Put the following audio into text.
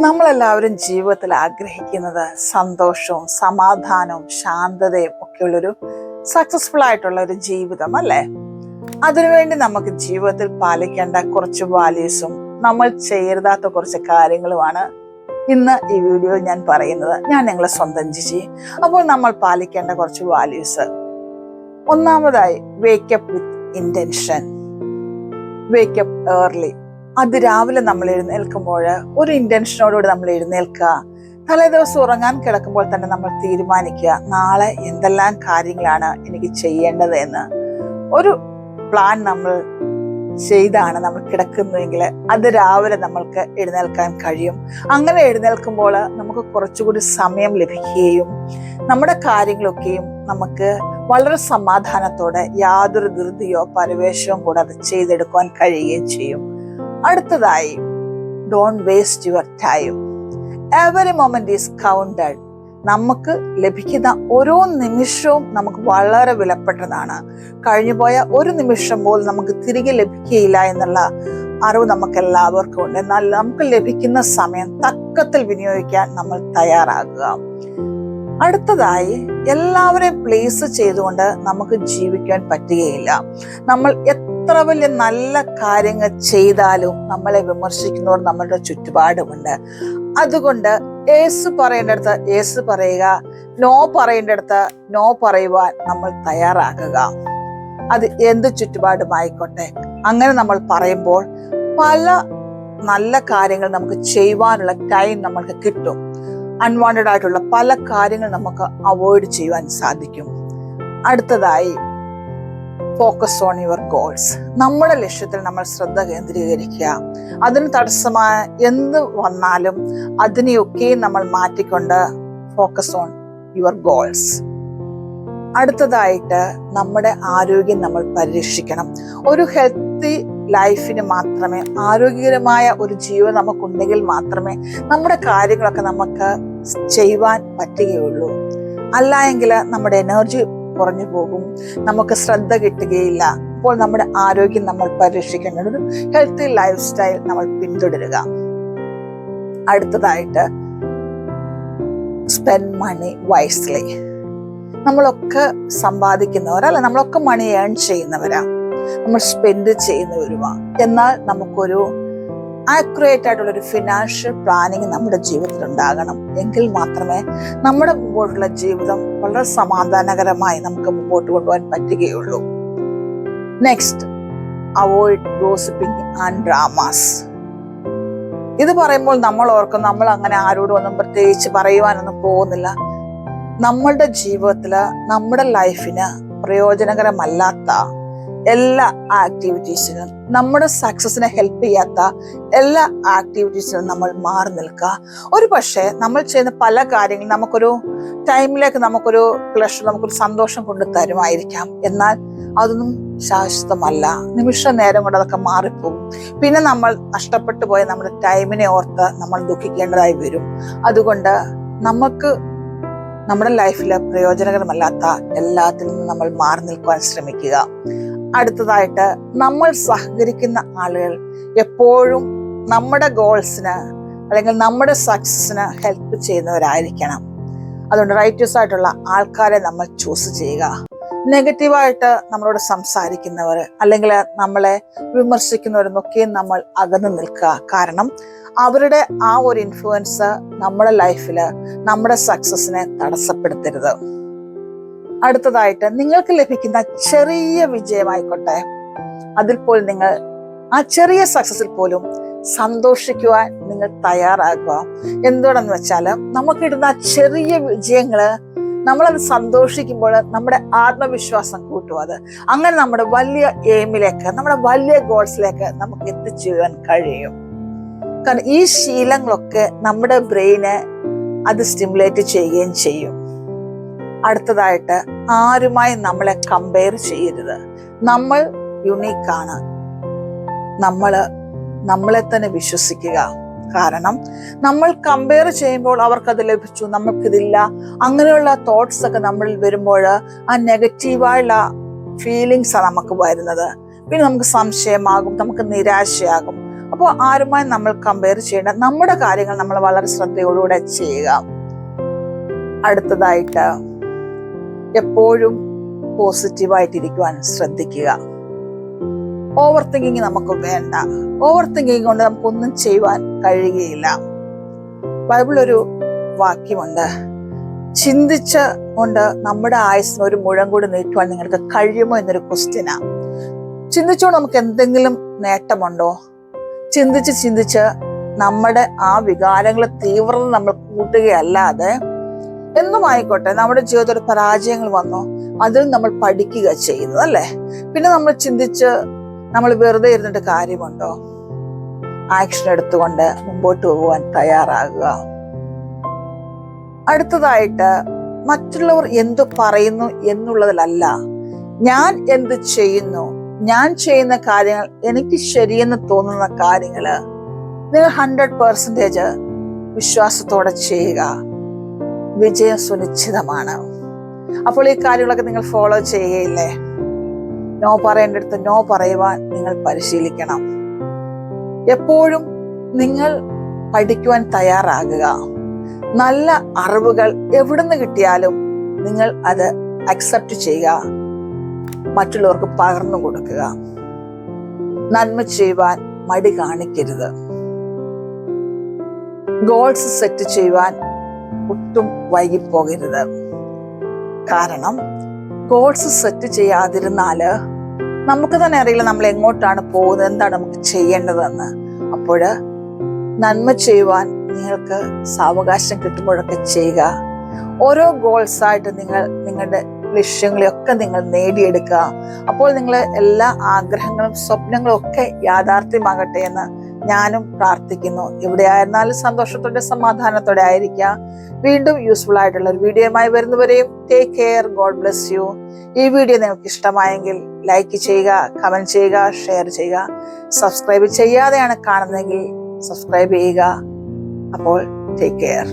നമ്മളെല്ലാവരും ജീവിതത്തിൽ ആഗ്രഹിക്കുന്നത് സന്തോഷവും സമാധാനവും ശാന്തതയും ഒക്കെയുള്ളൊരു സക്സസ്ഫുൾ ആയിട്ടുള്ള ഒരു ജീവിതം അല്ലേ? അതിനുവേണ്ടി നമുക്ക് ജീവിതത്തിൽ പാലിക്കേണ്ട കുറച്ച് വാല്യൂസും നമ്മൾ ചെയ്യരുതാത്ത കുറച്ച് കാര്യങ്ങളുമാണ് ഇന്ന് ഈ വീഡിയോയിൽ ഞാൻ പറയുന്നത്. ഞാൻ നിങ്ങളെ സ്വന്തം ജിജി. അപ്പോൾ നമ്മൾ പാലിക്കേണ്ട കുറച്ച് വാല്യൂസ്. ഒന്നാമതായി, വേക്കപ്പ് വിത്ത് ഇന്റൻഷൻ. Wake up early. അതിരാവിലെ നമ്മൾ എഴുന്നേൽക്കുമ്പോൾ ഒരു ഇന്റൻഷനോടുകൂടി നമ്മൾ എഴുന്നേൽക്കുക. തലേദിവസം ഉറങ്ങാൻ കിടക്കുമ്പോൾ തന്നെ നമ്മൾ തീരുമാനിക്കുക, നാളെ എന്തെല്ലാം കാര്യങ്ങളാണ് എനിക്ക് ചെയ്യേണ്ടത് എന്ന്. ഒരു പ്ലാൻ നമ്മൾ ചെയ്താണ് നമ്മൾ കിടക്കുന്നതെങ്കിൽ അത് രാവിലെ നമ്മൾക്ക് എഴുന്നേൽക്കാൻ കഴിയും. അങ്ങനെ എഴുന്നേൽക്കുമ്പോൾ നമുക്ക് കുറച്ചുകൂടി സമയം ലഭിക്കുകയും നമ്മുടെ കാര്യങ്ങളൊക്കെയും നമുക്ക് വളരെ സമാധാനത്തോടെ യാതൊരു ധൃതിയോ പരവേശവും കൂടാതെ ചെയ്തെടുക്കാൻ കഴിയുകയും ചെയ്യും. അടുത്തതായി, don't waste your time. Every moment is counted. നമുക്ക് ലഭിക്കുന്ന ഓരോ നിമിഷവും നമുക്ക് വളരെ വിലപ്പെട്ടതാണ്. കഴിഞ്ഞുപോയ ഒരു നിമിഷം പോലും നമുക്ക് തിരികെ ലഭിക്കുകയില്ല എന്നുള്ള അറിവ് നമുക്ക് എല്ലാവർക്കും ഉണ്ട്. എന്നാൽ നമുക്ക് ലഭിക്കുന്ന സമയം തക്കത്തിൽ വിനിയോഗിക്കാൻ നമ്മൾ തയ്യാറാകുക. അടുത്തതായി, എല്ലാവരെയും പ്ലേസ് ചെയ്തുകൊണ്ട് നമുക്ക് ജീവിക്കാൻ പറ്റുകയില്ല. നമ്മൾ എത്ര വലിയ നല്ല കാര്യങ്ങൾ ചെയ്താലും നമ്മളെ വിമർശിക്കുന്നവർ നമ്മളുടെ ചുറ്റുപാടുമുണ്ട്. അതുകൊണ്ട് യേശു പറയേണ്ടടുത്ത് യേശു പറയുക, നോ പറയേണ്ടടുത്ത് നോ പറയുവാൻ നമ്മൾ തയ്യാറാക്കുക. അത് എന്ത് ചുറ്റുപാടുമായിക്കോട്ടെ. അങ്ങനെ നമ്മൾ പറയുമ്പോൾ പല നല്ല കാര്യങ്ങൾ നമുക്ക് ചെയ്യുവാനുള്ള ടൈം നമ്മൾക്ക് കിട്ടും. അൺവാണ്ടഡ് ആയിട്ടുള്ള പല കാര്യങ്ങൾ നമുക്ക് അവോയ്ഡ് ചെയ്യുവാൻ സാധിക്കും. അടുത്തതായി, ഫോക്കസ് ഓൺ യുവർ ഗോൾസ്. നമ്മുടെ ലക്ഷ്യത്തിൽ നമ്മൾ ശ്രദ്ധ കേന്ദ്രീകരിക്കുക. അതിന് തടസ്സമായ എന്ത് വന്നാലും അതിനെയൊക്കെ നമ്മൾ മാറ്റിക്കൊണ്ട് ഫോക്കസ് ഓൺ യുവർ ഗോൾസ്. അടുത്തതായിട്ട്, നമ്മുടെ ആരോഗ്യം നമ്മൾ പരിരക്ഷിക്കണം. ഒരു ഹെൽത്തി ലൈഫിന് മാത്രമേ, ആരോഗ്യകരമായ ഒരു ജീവിതം നമുക്കുണ്ടെങ്കിൽ മാത്രമേ നമ്മുടെ കാര്യങ്ങളൊക്കെ നമുക്ക് ചെയ്യുവാൻ പറ്റുകയുള്ളൂ. അല്ല എങ്കിൽ നമ്മുടെ എനർജി കുറഞ്ഞു പോകും, നമുക്ക് ശ്രദ്ധ കിട്ടുകയില്ല. അപ്പോൾ നമ്മുടെ ആരോഗ്യം നമ്മൾ പരിരക്ഷിക്കേണ്ട ഒരു ഹെൽത്തി ലൈഫ് സ്റ്റൈൽ നമ്മൾ പിന്തുടരുക. അടുത്തതായിട്ട്, സ്പെൻഡ് മണി വൈസ്ലി. നമ്മളൊക്കെ സമ്പാദിക്കുന്നവരല്ല, നമ്മളൊക്കെ മണി ഏൺ ചെയ്യുന്നവരാ, നമ്മൾ സ്പെൻഡ് ചെയ്യുന്നവരുമാ. എന്നാൽ നമുക്കൊരു ആക്യുറേറ്റ് ആയിട്ടുള്ള ഒരു ഫിനാൻഷ്യൽ പ്ലാനിങ് നമ്മുടെ ജീവിതത്തിൽ ഉണ്ടാകണം. എങ്കിൽ മാത്രമേ നമ്മുടെ മുമ്പോട്ടുള്ള ജീവിതം വളരെ സമാധാനകരമായി നമുക്ക് മുമ്പോട്ട് കൊണ്ടുപോകാൻ പറ്റുകയുള്ളൂ. Next, avoid gossiping and dramas. ഇത് പറയുമ്പോൾ നമ്മൾ ഓർക്കും, നമ്മൾ അങ്ങനെ ആരോടും ഒന്നും പ്രത്യേകിച്ച് പറയുവാനൊന്നും പോകുന്നില്ല. നമ്മളുടെ ജീവിതത്തില്, നമ്മുടെ ലൈഫിന് പ്രയോജനകരമല്ലാത്ത എല്ലാ ആക്ടിവിറ്റീസിനും, നമ്മുടെ സക്സസിനെ ഹെൽപ്പ് ചെയ്യാത്ത എല്ലാ ആക്ടിവിറ്റീസിനും നമ്മൾ മാറി നിൽക്കുക. ഒരു പക്ഷേ നമ്മൾ ചെയ്യുന്ന പല കാര്യങ്ങളും നമുക്കൊരു ടൈമിലേക്ക് നമുക്കൊരു പ്ലഷർ, നമുക്കൊരു സന്തോഷം കൊണ്ട് തരുമായിരിക്കാം. എന്നാൽ അതൊന്നും ശാശ്വതമല്ല. നിമിഷ നേരം കൊണ്ട് അതൊക്കെ മാറിപ്പോകും. പിന്നെ നമ്മൾ നഷ്ടപ്പെട്ടു പോയ നമ്മുടെ ടൈമിനെ ഓർത്ത് നമ്മൾ ദുഃഖിക്കേണ്ടതായി വരും. അതുകൊണ്ട് നമുക്ക് നമ്മുടെ ലൈഫില് പ്രയോജനകരമല്ലാത്ത എല്ലാത്തിൽ നിന്നും നമ്മൾ മാറി നിൽക്കുവാൻ ശ്രമിക്കുക. അടുത്തതായിട്ട്, നമ്മൾ സഹകരിക്കുന്ന ആളുകൾ എപ്പോഴും നമ്മുടെ ഗോൾസിന് അല്ലെങ്കിൽ നമ്മുടെ സക്സസിന് ഹെൽപ്പ് ചെയ്യുന്നവരായിരിക്കണം. അതുകൊണ്ട് റൈറ്റേഴ്സ് ആയിട്ടുള്ള ആൾക്കാരെ നമ്മൾ ചൂസ് ചെയ്യുക. നെഗറ്റീവായിട്ട് നമ്മളോട് സംസാരിക്കുന്നവർ അല്ലെങ്കിൽ നമ്മളെ വിമർശിക്കുന്നവരെന്നൊക്കെയും നമ്മൾ അകന്നു നിൽക്കുക. കാരണം അവരുടെ ആ ഒരു ഇൻഫ്ലുവൻസ് നമ്മുടെ ലൈഫില് നമ്മുടെ സക്സസിനെ തടസ്സപ്പെടുത്തരുത്. അടുത്തതായിട്ട്, നിങ്ങൾക്ക് ലഭിക്കുന്ന ചെറിയ വിജയമായിക്കോട്ടെ, അതിൽ പോലും നിങ്ങൾ ആ ചെറിയ സക്സസിൽ പോലും സന്തോഷിക്കുവാൻ നിങ്ങൾ തയ്യാറാകുക. എന്തുകൊണ്ടെന്ന് വെച്ചാൽ, നമുക്കിടുന്ന ചെറിയ വിജയങ്ങള് നമ്മളത് സന്തോഷിക്കുമ്പോൾ നമ്മുടെ ആത്മവിശ്വാസം കൂട്ടും. അത് അങ്ങനെ നമ്മുടെ വലിയ എയിമിലേക്ക്, നമ്മുടെ വലിയ ഗോൾസിലേക്ക് നമുക്ക് എത്തിച്ചേരാൻ കഴിയും. കാരണം ഈ ശീലങ്ങളൊക്കെ നമ്മുടെ ബ്രെയിനെ അത് സ്റ്റിമുലേറ്റ് ചെയ്യുകയും ചെയ്യും. അടുത്തതായിട്ട്, ആരുമായി നമ്മളെ കമ്പയർ ചെയ്യരുത്. നമ്മൾ യുണീക്കാണ്. നമ്മളെ തന്നെ വിശ്വസിക്കുക. കാരണം നമ്മൾ കമ്പയർ ചെയ്യുമ്പോൾ അവർക്കത് ലഭിച്ചു, നമുക്കിതില്ല, അങ്ങനെയുള്ള തോട്ട്സ് ഒക്കെ നമ്മളിൽ വരുമ്പോൾ ആ നെഗറ്റീവായുള്ള ഫീലിങ്സാണ് നമുക്ക് വരുന്നത്. പിന്നെ നമുക്ക് സംശയമാകും, നമുക്ക് നിരാശയാകും. അപ്പോൾ ആരുമായി നമ്മൾ കമ്പയർ ചെയ്യേണ്ട, നമ്മുടെ കാര്യങ്ങൾ നമ്മൾ വളരെ ശ്രദ്ധയോടുകൂടെ ചെയ്യുക. അടുത്തതായിട്ട് എപ്പോഴും പോസിറ്റീവായിട്ടിരിക്കുവാൻ ശ്രദ്ധിക്കുക. ഓവർ തിങ്കിങ് നമുക്ക് വേണ്ട. ഓവർ തിങ്കിങ് കൊണ്ട് നമുക്കൊന്നും ചെയ്യുവാൻ കഴിയുകയില്ല. ബൈബിൾ ഒരു വാക്യമുണ്ട്, ചിന്തിച്ച് കൊണ്ട് നമ്മുടെ ആയുസ്സിന് ഒരു മുഴം കൂടി നീട്ടുവാൻ നിങ്ങൾക്ക് കഴിയുമോ എന്നൊരു ക്വസ്റ്റ്യനാ. ചിന്തിച്ചുകൊണ്ട് നമുക്ക് എന്തെങ്കിലും നേട്ടമുണ്ടോ? ചിന്തിച്ച് നമ്മുടെ ആ വികാരങ്ങളെ തീവ്രത നമ്മൾ കൂട്ടുകയല്ലാതെ, എന്നുമായിക്കോട്ടെ നമ്മുടെ ജീവിതത്തിൽ ഒരു പരാജയങ്ങൾ വന്നോ അതിൽ നമ്മൾ പഠിക്കുക ചെയ്യുന്നത് അല്ലേ. പിന്നെ നമ്മൾ ചിന്തിച്ച് നമ്മൾ വെറുതെ ഇരുന്നിട്ട് കാര്യമുണ്ടോ? ആക്ഷൻ എടുത്തുകൊണ്ട് മുമ്പോട്ട് പോകുവാൻ തയ്യാറാകുക. അടുത്തതായിട്ട് മറ്റുള്ളവർ എന്തു പറയുന്നു എന്നുള്ളതിലല്ല, ഞാൻ എന്ത് ചെയ്യുന്നു, ഞാൻ ചെയ്യുന്ന കാര്യങ്ങൾ എനിക്ക് ശരിയെന്ന് തോന്നുന്ന കാര്യങ്ങള് നിങ്ങൾ 100% വിശ്വാസത്തോടെ ചെയ്യുക. വിജയം സുനിശ്ചിതമാണ്. അപ്പോൾ ഈ കാര്യങ്ങളൊക്കെ നിങ്ങൾ ഫോളോ ചെയ്യുകയില്ലേ? നോ പറയേണ്ടടുത്ത് നോ പറയുവാൻ നിങ്ങൾ പരിശീലിക്കണം. എപ്പോഴും നിങ്ങൾ പഠിക്കുവാൻ തയ്യാറാകുക. നല്ല അറിവുകൾ എവിടുന്ന് കിട്ടിയാലും നിങ്ങൾ അത് അക്സെപ്റ്റ് ചെയ്യുക, മറ്റുള്ളവർക്ക് പകർന്നു കൊടുക്കുക. നന്മ ചെയ്യുവാൻ മടി കാണിക്കരുത്. ഗോൾസ് സെറ്റ് ചെയ്യുവാൻ ഒട്ടും വൈകിപ്പോകരുത്. കാരണം ഗോൾസ് സെറ്റ് ചെയ്യാതിരുന്നാല് നമുക്ക് തന്നെ അറിയില്ല നമ്മൾ എങ്ങോട്ടാണ് പോകുന്നത്, എന്താണ് നമുക്ക് ചെയ്യേണ്ടതെന്ന്. അപ്പോൾ നന്മ ചെയ്യുവാൻ നിങ്ങൾക്ക് സാവകാശം കിട്ടുമ്പോഴൊക്കെ ചെയ്യുക. ഓരോ ഗോൾസായിട്ട് നിങ്ങൾ നിങ്ങളുടെ ലക്ഷ്യങ്ങളെയൊക്കെ നിങ്ങൾ നേടിയെടുക്കുക. അപ്പോൾ നിങ്ങൾ എല്ലാ ആഗ്രഹങ്ങളും സ്വപ്നങ്ങളും ഒക്കെ യാഥാർത്ഥ്യമാകട്ടെ എന്ന് ഞാനും പ്രാർത്ഥിക്കുന്നു. എവിടെ ആയിരുന്നാലും സന്തോഷത്തോടെ സമാധാനത്തോടെ ആയിരിക്കുക. വീണ്ടും യൂസ്ഫുൾ ആയിട്ടുള്ള ഒരു വീഡിയോയുമായി വരുന്നവരെയും take care. God bless you. ഈ വീഡിയോ നിങ്ങൾക്ക് ഇഷ്ടമായെങ്കിൽ ലൈക്ക് ചെയ്യുക, കമന്റ് ചെയ്യുക, ഷെയർ ചെയ്യുക. സബ്സ്ക്രൈബ് ചെയ്യാതെയാണ് കാണുന്നതെങ്കിൽ സബ്സ്ക്രൈബ് ചെയ്യുക. അപ്പോൾ ടേക്ക് കെയർ.